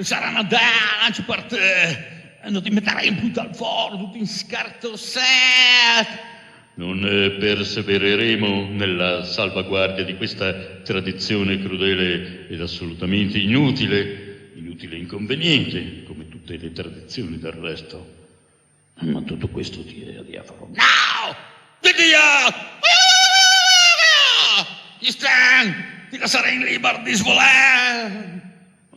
Saranno danci per te. Non ti metterai in punta al forno, tutti in scartoset. Non persevereremo nella salvaguardia di questa tradizione crudele ed assolutamente inutile e inconveniente, come tutte le tradizioni del resto. Ma tutto questo ti è diafano. No! Via! Gli Stan! Ti lascerei in libero di svolare!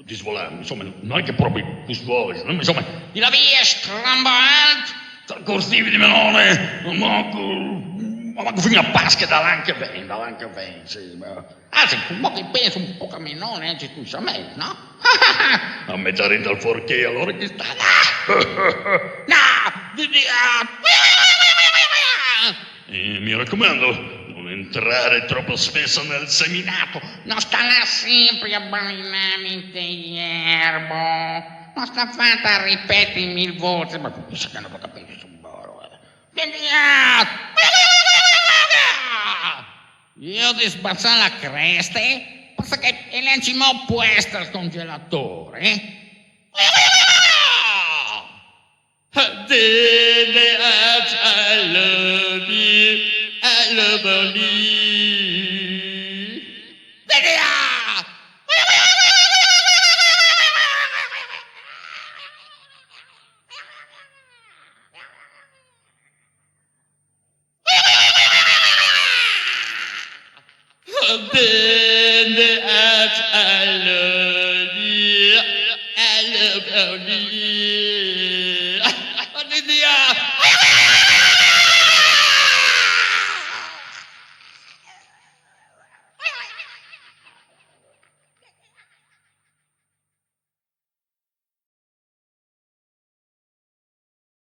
Di svolare, insomma, non è che proprio tu suoli, insomma... Di la via, strambant! Tra corsivi di melone, Ma manco fino a Pascha dall'anche ben, sì. Anzi, un po' che penso un po' che menone, ci tu a me, no? A mettere dal forché, allora che sta... No! Mi raccomando, non entrare troppo spesso nel seminato. Non sta là sempre a ballinare erbo. Non sta fatta a ripetere 1000 volte, ma tu pensi che non ho capito su un boro. Io ti spazzare la cresta, basta che lanciamo puesto al congelatore. I love you, I love you. I love